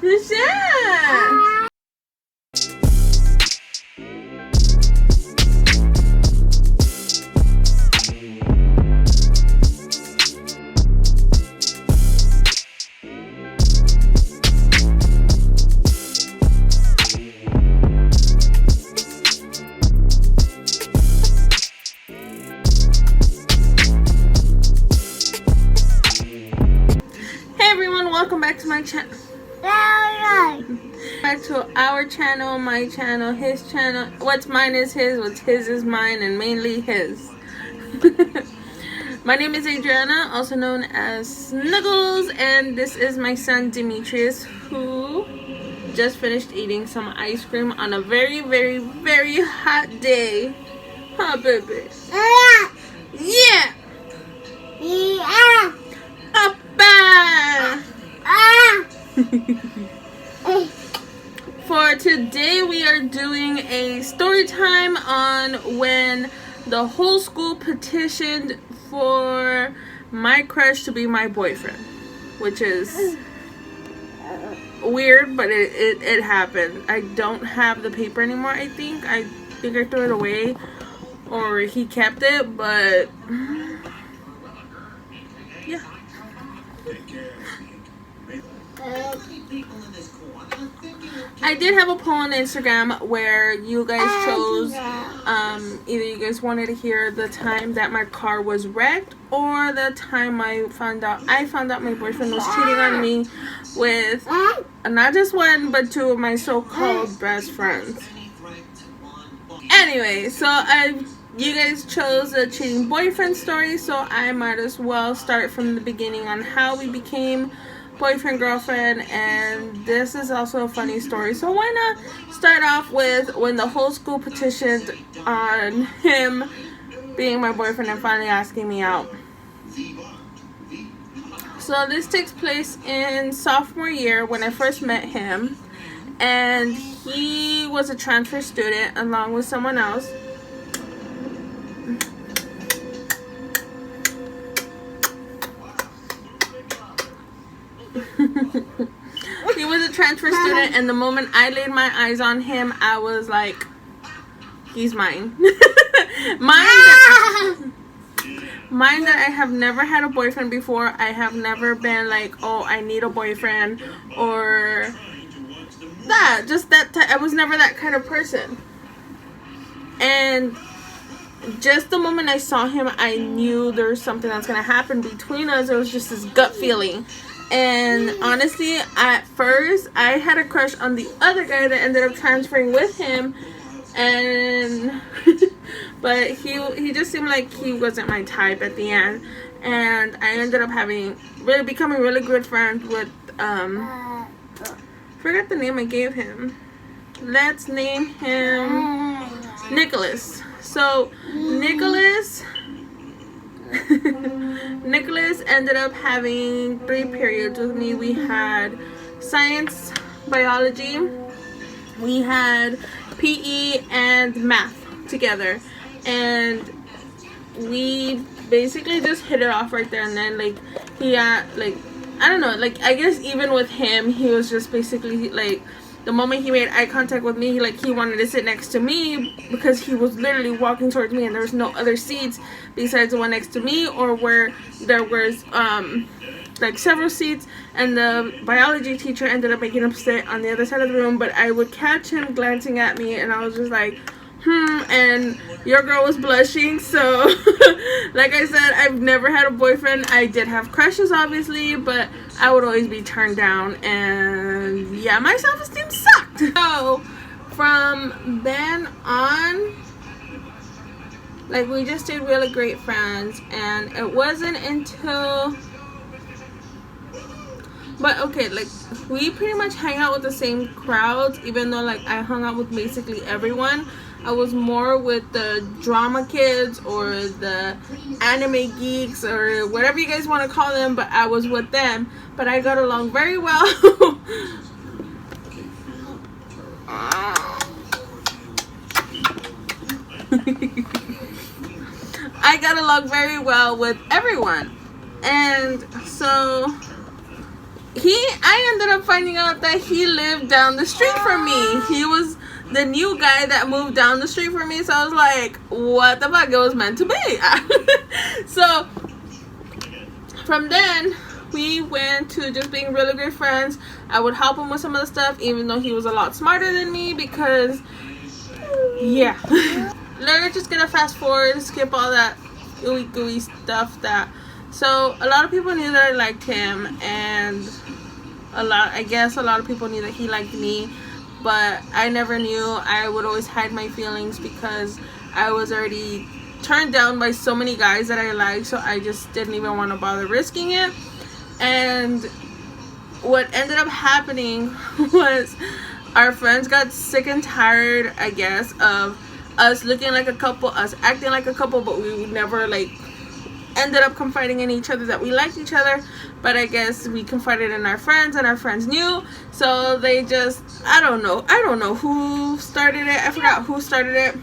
Yeah. Welcome back to my channel. Back to our channel, my channel, his channel. What's mine is his, what's his is mine, and mainly his. My name is Adriana, also known as Snuggles, and this is my son Demetrius, who just finished eating some ice cream on a very, very, very hot day. Huh, baby? Yeah! Yeah! Papa! For today we are doing a story time on when the whole school petitioned for my crush to be my boyfriend, which is weird, but it happened. I don't have the paper anymore. I think I threw it away, or he kept it, but yeah. I did have a poll on Instagram where you guys chose either you guys wanted to hear the time that my car was wrecked or the time I found out my boyfriend was cheating on me with not just one but two of my so-called best friends. Anyway, so you guys chose a cheating boyfriend story, so I might as well start from the beginning on how we became boyfriend girlfriend, and this is also a funny story, so why not start off with when the whole school petitioned on him being my boyfriend and finally asking me out. So this takes place in sophomore year when I first met him, and he was a transfer student along with someone else. He was a transfer student, and the moment I laid my eyes on him, I was like, he's mine. Mine that I have never had a boyfriend before. I have never been like, oh, I need a boyfriend, or that, just that I was never that kind of person. And just the moment I saw him, I knew there was something that's gonna happen between us. It was just this gut feeling. And honestly, at first I had a crush on the other guy that ended up transferring with him, and but he just seemed like he wasn't my type at the end, and I ended up becoming really good friends with forgot the name I gave him. Let's name him Nicholas. So Nicholas ended up having 3 periods with me. We had science, biology, we had PE, and math together, and we basically just hit it off right there and then. Like, he like, I don't know, like, I guess even with him, he was just basically like, the moment he made eye contact with me, he wanted to sit next to me, because he was literally walking towards me and there was no other seats besides the one next to me, or where there was like several seats, and the biology teacher ended up making him sit on the other side of the room. But I would catch him glancing at me and I was just like, and your girl was blushing. So like I said, I've never had a boyfriend. I did have crushes, obviously, but I would always be turned down, and yeah, my self-esteem sucked. So from then on, like, we just stayed really great friends, and it wasn't until, but okay, like, we pretty much hang out with the same crowds, even though like I hung out with basically everyone. I was more with the drama kids or the anime geeks or whatever you guys want to call them, but I was with them. But I got along very well. I got along very well with everyone. And so I ended up finding out that he lived down the street from me. He was the new guy that moved down the street from me. So I was like, what the fuck? It was meant to be. So from then, we went to just being really great friends. I would help him with some of the stuff, even though he was a lot smarter than me, because, yeah. We're just gonna fast forward, skip all that ooey gooey stuff. So a lot of people knew that I liked him, and I guess a lot of people knew that he liked me, but I never knew. I would always hide my feelings because I was already turned down by so many guys that I liked, so I just didn't even want to bother risking it. And what ended up happening was our friends got sick and tired, I guess, of us looking like a couple, us acting like a couple, but we would never like ended up confiding in each other that we liked each other. But I guess we confided in our friends, and our friends knew, so they just, I don't know who started it. I forgot who started it.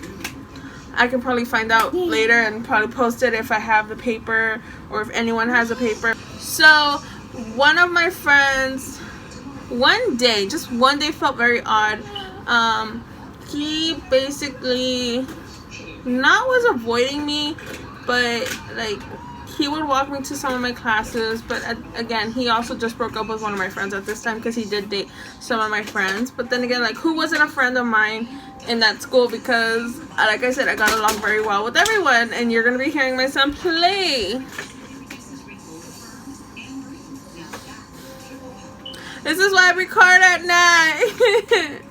I can probably find out later and probably post it if I have the paper, or if anyone has a paper. So one of my friends, just one day felt very odd. He basically was avoiding me, but like he would walk me to some of my classes. But again, he also just broke up with one of my friends at this time, because he did date some of my friends. But then again, like, who wasn't a friend of mine in that school? Because like I said, I got along very well with everyone. And you're gonna be hearing my son play. This is why I record at night.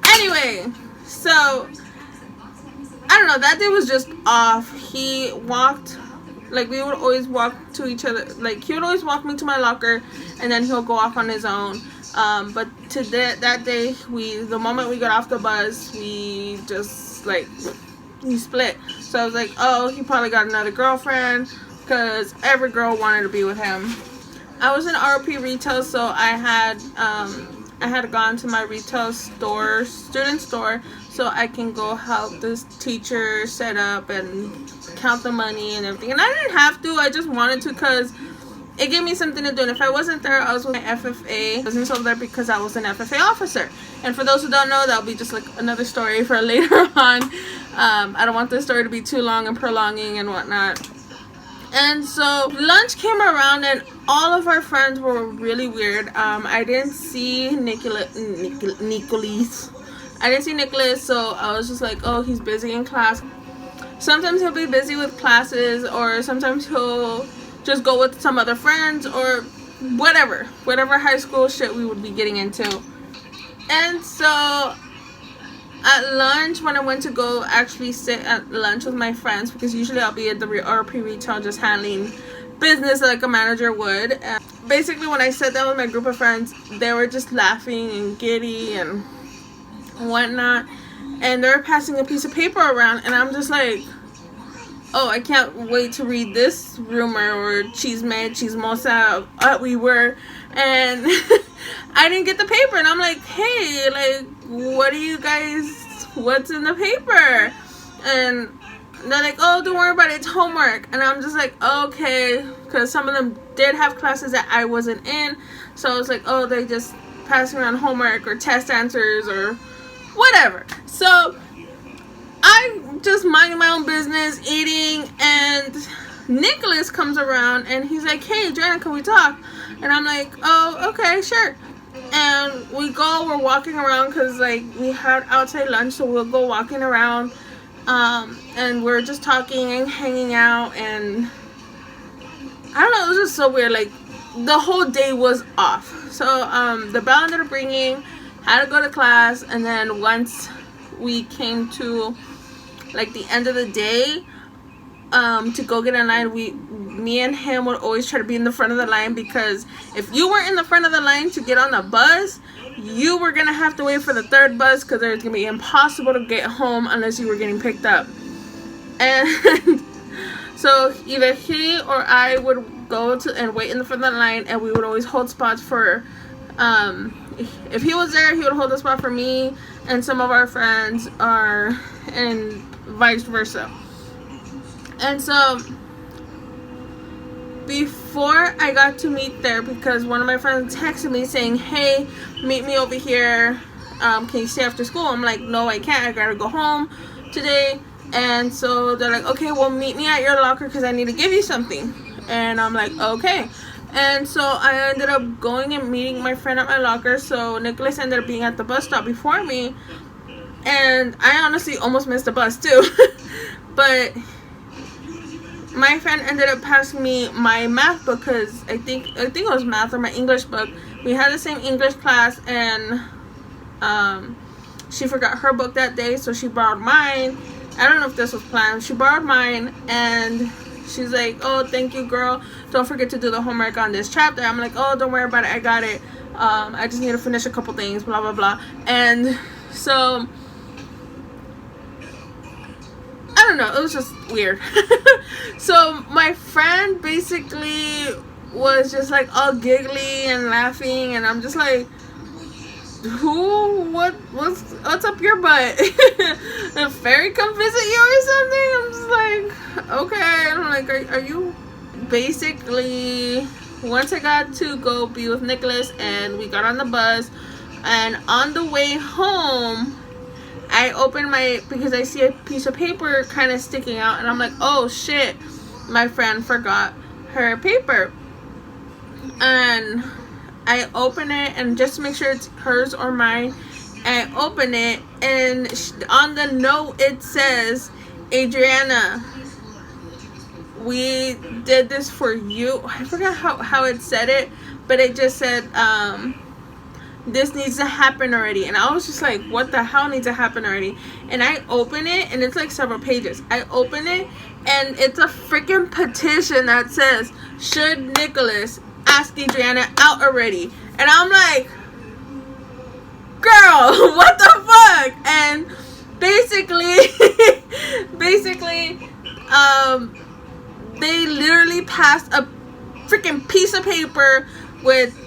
Anyway, so I don't know, that day was just off. He walked, like, we would always walk to each other, like he would always walk me to my locker, and then he'll go off on his own. But that day, the moment we got off the bus, we just like, we split. So I was like, oh, he probably got another girlfriend, because every girl wanted to be with him. I was in RP retail, so I had gone to my retail store, student store, so I can go help this teacher set up and count the money and everything. And I didn't have to, I just wanted to, because it gave me something to do. And if I wasn't there, I was with my FFA. I wasn't so there because I was an FFA officer. And for those who don't know, that'll be just like another story for later on. I don't want this story to be too long and prolonging and whatnot. And so lunch came around, and all of our friends were really weird. I didn't see Nicholas. I didn't see Nicholas, so I was just like, oh, he's busy in class. Sometimes he'll be busy with classes, or sometimes he'll just go with some other friends, or whatever high school shit we would be getting into. And so at lunch, when I went to go actually sit at lunch with my friends, because usually I'll be at the RP retail just handling business like a manager would. And basically, when I sat down with my group of friends, they were just laughing and giddy and whatnot. And they were passing a piece of paper around, and I'm just like, oh, I can't wait to read this rumor or chismosa we were. And I didn't get the paper, and I'm like, hey, like, what do you guys, what's in the paper? And they're like, oh, don't worry about it, it's homework. And I'm just like, okay, because some of them did have classes that I wasn't in. So I was like, oh, they just passing around homework or test answers or whatever. So I'm just minding my own business, eating, and Nicholas comes around and he's like, hey, Joanna, can we talk? And I'm like, oh, okay, sure. And we're walking around, because like we had outside lunch, so we'll go walking around, and we're just talking and hanging out, and I don't know, it was just so weird. Like, the whole day was off. So the bell ended up ringing, had to go to class, and then once we came to like the end of the day, to go get in line, me and him would always try to be in the front of the line, because if you were in the front of the line to get on the bus, you were gonna have to wait for the third bus, because it was gonna be impossible to get home unless you were getting picked up. And so either he or I would go to and wait in the front of the line, and we would always hold spots for, if he was there, he would hold a spot for me and some of our friends, and vice versa. And so before I got to meet there, because one of my friends texted me saying, hey, meet me over here, can you stay after school? I'm like, no, I can't, I gotta go home today. And so they're like, okay, well, meet me at your locker because I need to give you something. And I'm like, okay. And so I ended up going and meeting my friend at my locker. So Nicholas ended up being at the bus stop before me, and I honestly almost missed the bus too. But my friend ended up passing me my math book, because I think it was math or my English book. We had the same English class, and she forgot her book that day, so she borrowed mine. I don't know if this was planned. She borrowed mine, and she's like, oh, thank you, girl. Don't forget to do the homework on this chapter. I'm like, oh, don't worry about it. I got it. I just need to finish a couple things, blah, blah, blah. And so, I don't know. It was just weird. So, my friend basically was just like all giggly and laughing. And I'm just like, what's up your butt? A fairy come visit you or something? I'm just like, okay. I'm like, are you? Basically, once I got to go be with Nicholas and we got on the bus, and on the way home, I opened because I see a piece of paper kind of sticking out, and I'm like, oh shit, my friend forgot her paper. And I open it, and just to make sure it's hers or mine, I open it, and on the note it says, Adriana, we did this for you. I forgot how it said it, but it just said, this needs to happen already. And I was just like, what the hell needs to happen already? And I open it, and it's like several pages. I open it, and it's a freaking petition that says, should Nicholas ask Adriana out already? And I'm like, girl, what the fuck? And basically, they literally passed a freaking piece of paper with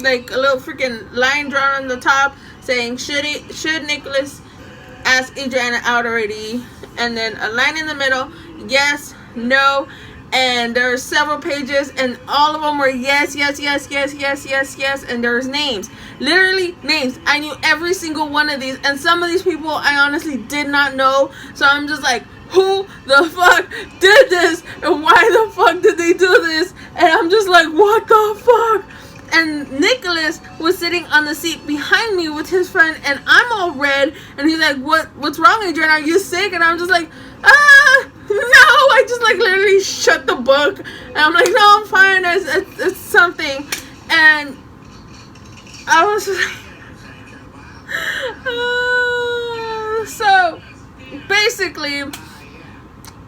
like a little freaking line drawn on the top saying, should Nicholas ask Adriana out already? And then a line in the middle, yes, no. And there are several pages, and all of them were yes, yes, yes, yes, yes, yes, yes. And there's names, literally names. I knew every single one of these, and some of these people I honestly did not know. So I'm just like, who the fuck did this, and why the fuck did they do this? And I'm just like, what the fuck? And Nicholas was sitting on the seat behind me with his friend, and I'm all red, and he's like, what's wrong, Adrian? Are you sick? And I'm just like, no. I just like literally shut the book, and I'm like, no, I'm fine. It's something. And I was just like, so basically,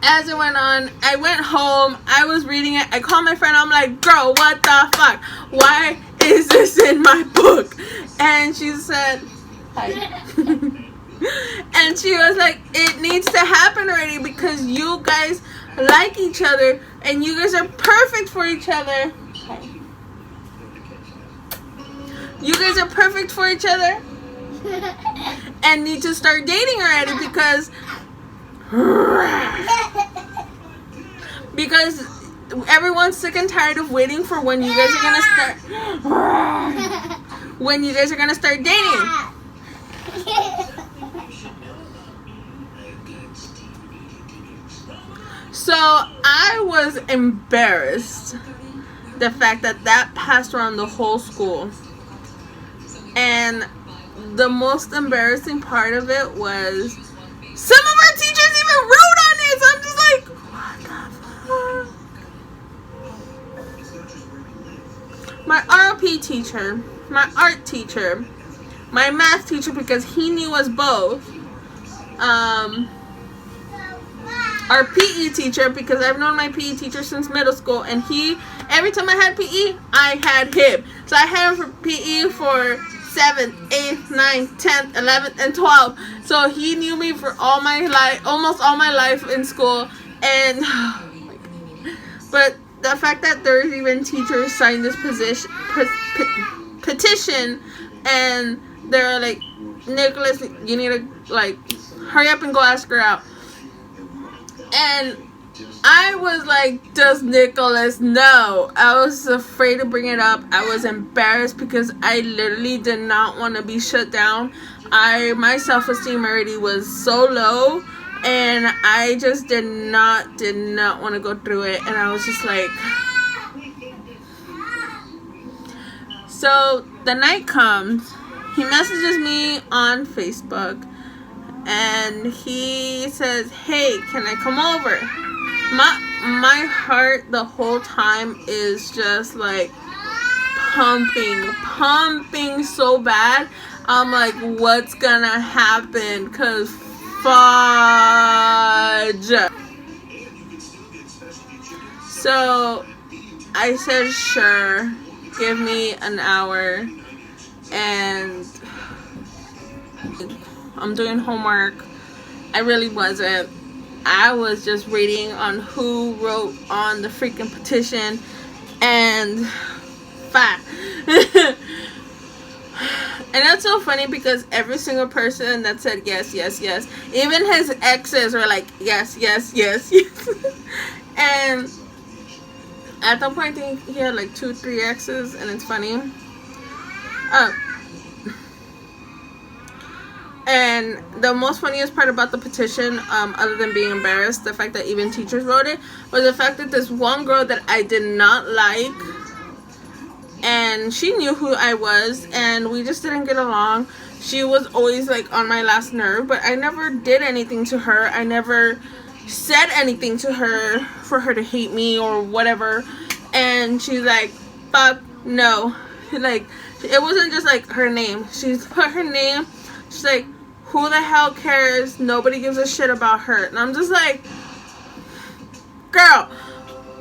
as it went on, I went home, I was reading it, I called my friend, I'm like, girl, what the fuck? Why is this in my book? And she said, hi. And she was like, it needs to happen already, because you guys like each other, and you guys are perfect for each other. Hi. You guys are perfect for each other, and need to start dating already, because everyone's sick and tired of waiting for when you guys are gonna start dating. So I was embarrassed, the fact that passed around the whole school. And the most embarrassing part of it was some of our teachers even wrote on it. So I'm just like, what the fuck? My RP teacher, my art teacher, my math teacher, because he knew us both, our PE teacher, because I've known my PE teacher since middle school, and every time I had PE, I had him. So I had him for PE for 7th, 8th, 9th, 10th, 11th, and 12th. So he knew me for all my life, almost all my life in school. And but the fact that there's even teachers signed this petition, and they're like, Nicholas, you need to like hurry up and go ask her out. And I was like, does Nicholas know? I was afraid to bring it up. I was embarrassed because I literally did not want to be shut down. My self-esteem already was so low, and I just did not want to go through it. And I was just like, so the night comes, he messages me on Facebook, and he says, hey, can I come over? My heart the whole time is just like pumping so bad. I'm like, what's gonna happen? Cause fudge. So I said, sure, give me an hour. And I'm doing homework. I really wasn't. I was just reading on who wrote on the freaking petition, and fine. And that's so funny because every single person that said yes, yes, yes, even his exes were like, yes, yes, yes, yes. And at that point, I think he had like 2-3 exes, and it's funny. And the most funniest part about the petition, other than being embarrassed, the fact that even teachers wrote it, was the fact that this one girl that I did not like, and she knew who I was, and we just didn't get along. She was always like on my last nerve, but I never did anything to her. I never said anything to her for her to hate me or whatever. And she's like, fuck no. Like, it wasn't just like her name. She's put her name. She's like, who the hell cares? Nobody gives a shit about her. And I'm just like, girl.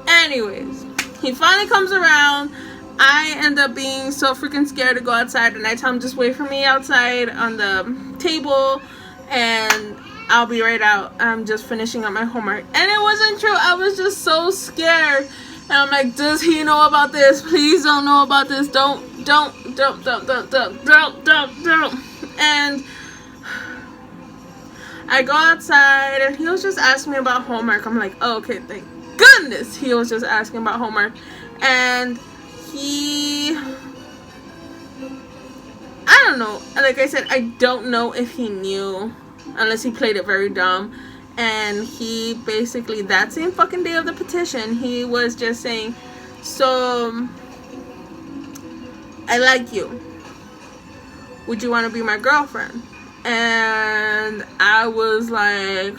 Anyways, he finally comes around. I end up being so freaking scared to go outside, and I tell him, just wait for me outside on the table, and I'll be right out. I'm just finishing up my homework. And it wasn't true. I was just so scared. And I'm like, does he know about this? Please don't know about this. Don't. And I go outside, and he was just asking me about homework. I'm like, oh, okay, thank goodness he was just asking about homework. And I don't know. Like I said, I don't know if he knew, unless he played it very dumb. And he basically, that same fucking day of the petition, he was just saying, so, I like you. Would you want to be my girlfriend? And I was like,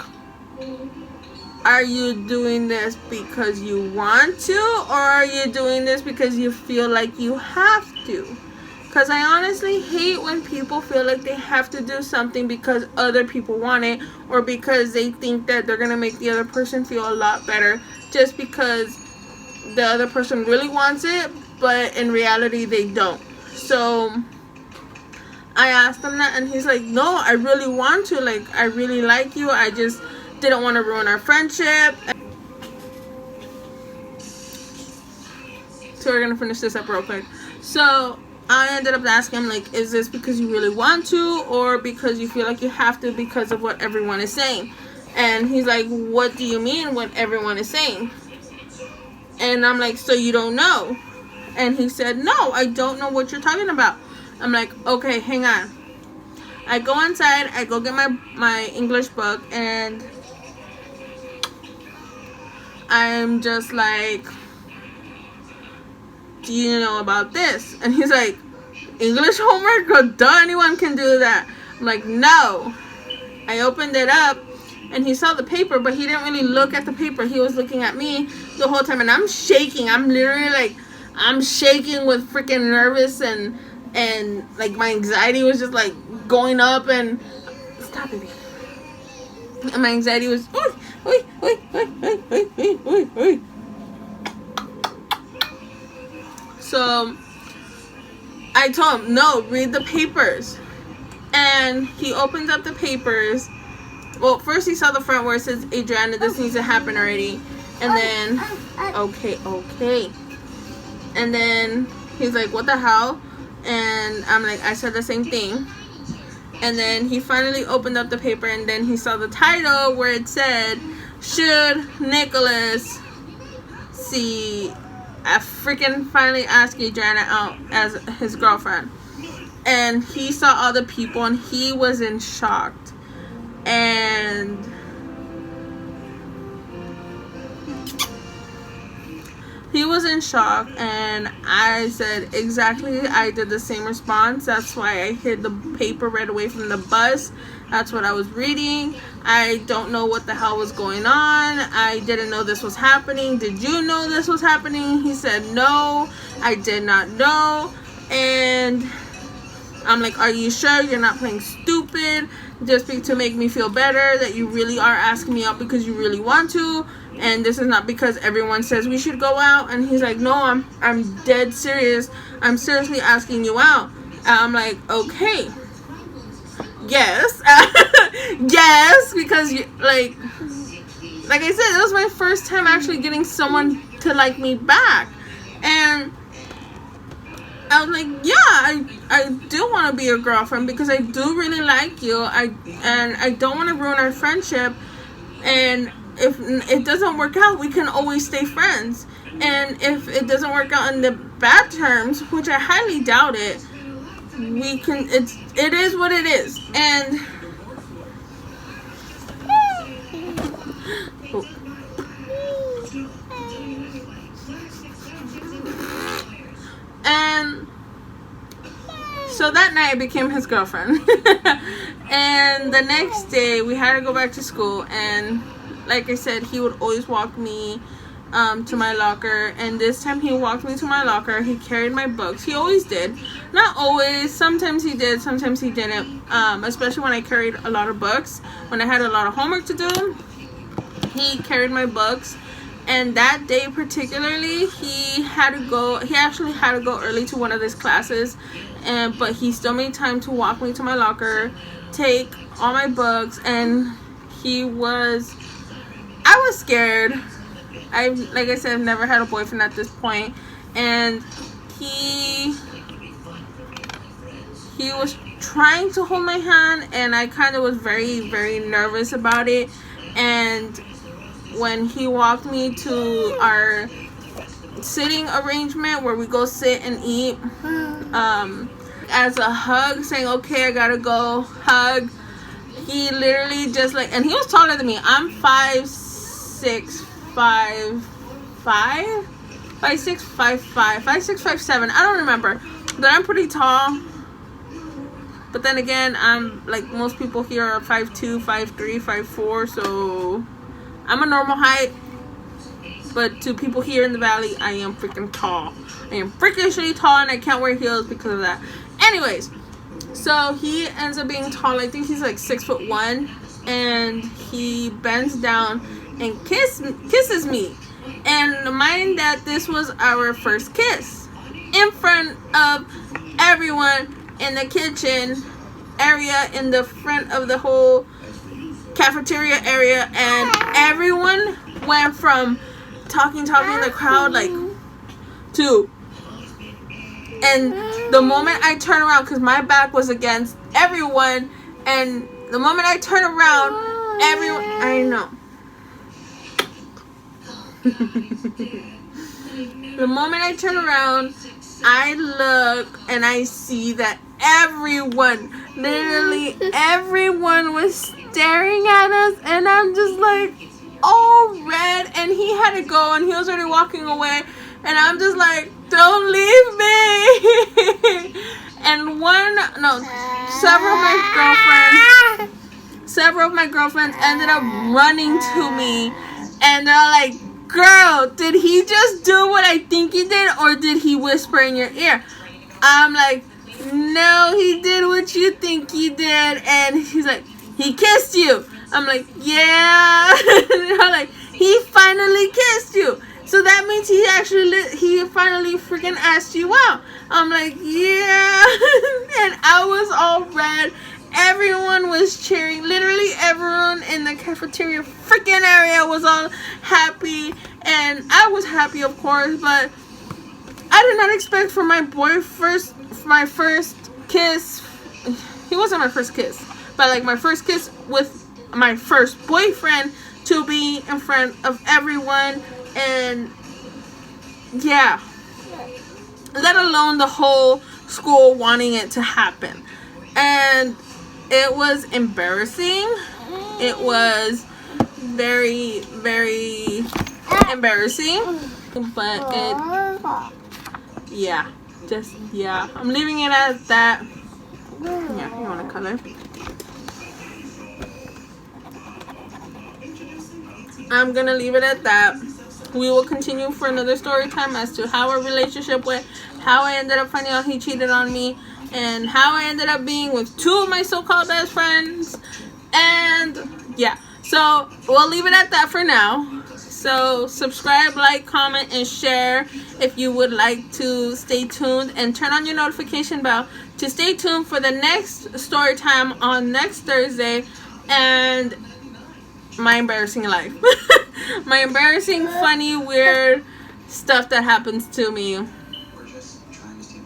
are you doing this because you want to, or are you doing this because you feel like you have to? Because I honestly hate when people feel like they have to do something because other people want it, or because they think that they're going to make the other person feel a lot better just because the other person really wants it, but in reality they don't. So I asked him that, and he's like, no, I really want to. Like, I really like you. I just didn't want to ruin our friendship. So we're going to finish this up real quick. So I ended up asking him, like, is this because you really want to, or because you feel like you have to because of what everyone is saying? And he's like, what do you mean what everyone is saying? And I'm like, so you don't know? And he said, no, I don't know what you're talking about. I'm like, okay, hang on. I go inside, I go get my English book, and I'm just like, do you know about this? And he's like, English homework? Girl, duh, anyone can do that. I'm like, no. I opened it up, and he saw the paper, but he didn't really look at the paper. He was looking at me the whole time, and I'm shaking. I'm literally like, I'm shaking with freaking nervous, and like my anxiety was just like going up, and stop it. And my anxiety was, So I told him, no, read the papers. And he opens up the papers. Well, first he saw the front where it says, Adriana, this needs to happen already. And then, okay. And then he's like, what the hell? And I'm like, I said the same thing. And then he finally opened up the paper, and then he saw the title where it said, should Nicholas see I freaking finally asked Adriana out as his girlfriend? And he saw all the people and he was in shock. And he was in shock, and I said exactly, I did the same response. That's why I hid the paper right away from the bus. That's what I was reading. I don't know what the hell was going on. I didn't know this was happening. Did you know this was happening? He said, no, I did not know. And I'm like, are you sure you're not playing stupid just to make me feel better, that you really are asking me out because you really want to, and this is not because everyone says we should go out? And he's like, no, I'm dead serious. I'm seriously asking you out. I'm like, okay, yes. Yes, because like I said, it was my first time actually getting someone to like me back. And I was like, yeah, I do want to be your girlfriend because I do really like you. And I don't want to ruin our friendship. And if it doesn't work out, we can always stay friends. And if it doesn't work out in the bad terms, which I highly doubt it, we can. It is what it is. And so that night I became his girlfriend. And the next day we had to go back to school, and like I said, he would always walk me to my locker. And this time he walked me to my locker. He carried my books. He always did. Not always. Sometimes he did, sometimes he didn't. Especially when I carried a lot of books. When I had a lot of homework to do, he carried my books. And that day particularly, he actually had to go early to one of his classes, but he still made time to walk me to my locker, take all my books, and I was scared. Like I said, I've never had a boyfriend at this point, and he was trying to hold my hand, and I kind of was very, very nervous about it. And when he walked me to our sitting arrangement where we go sit and eat, as a hug, saying, okay, I gotta go, hug, he literally just like, and he was taller than me. I'm 5'6", 5'5", 5'6", 5'5", 5'6", 5'7", I don't remember, but I'm pretty tall. But then again, I'm like most people here are 5'2", 5'3", 5'4", so I'm a normal height. But to people here in the valley, I am freaking tall. I am freakishly tall, and I can't wear heels because of that. Anyways, so he ends up being tall. I think he's like 6'1", and he bends down and kisses me. And mind that this was our first kiss in front of everyone in the kitchen area, in the front of the whole cafeteria area, and everyone went from talking in the crowd like to, and the moment I turn around, because my back was against everyone, and the moment I turn around, everyone, I know. The moment I turn around, I look and I see that everyone, literally everyone, was staring at us, and I'm just like all red, and he had to go, and he was already walking away, and I'm just like, don't leave me. And several of my girlfriends ended up running to me, and they're like, girl, did he just do what I think he did, or did he whisper in your ear? I'm like, no, he did what you think he did. And he's like, he kissed you. I'm like, yeah. And I'm like, he finally kissed you. So that means he finally freaking asked you out. I'm like, yeah. And I was all red. Everyone was cheering. Literally everyone in the cafeteria freaking area was all happy. And I was happy, of course. But I did not expect for my first kiss. He wasn't my first kiss. But like my first kiss with my first boyfriend to be in front of everyone, and yeah, let alone the whole school wanting it to happen. And it was embarrassing. It was very, very embarrassing, but yeah, I'm leaving it at that. Yeah, you want to color? I'm gonna leave it at that. We will continue for another story time as to how our relationship went, how I ended up finding out he cheated on me, and how I ended up being with 2 of my so-called best friends. And yeah, so we'll leave it at that for now. So subscribe, like, comment, and share if you would like to stay tuned, and turn on your notification bell to stay tuned for the next story time on next Thursday, and my embarrassing life. My embarrassing, funny, weird stuff that happens to me.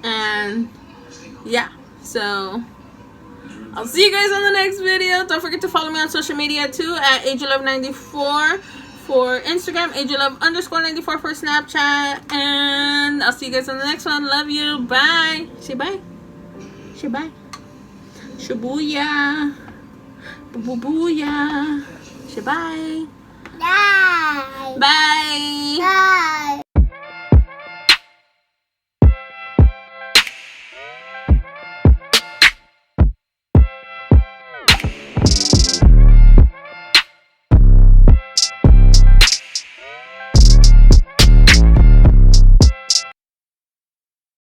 And yeah, so I'll see you guys on the next video. Don't forget to follow me on social media too at AgelOf94 for Instagram, AgelOf_94 for Snapchat, and I'll see you guys on the next one. Love you. Bye. Say bye. Say bye. Shibuya. Boo-boo-booyah. Say bye. Bye. Bye. Bye.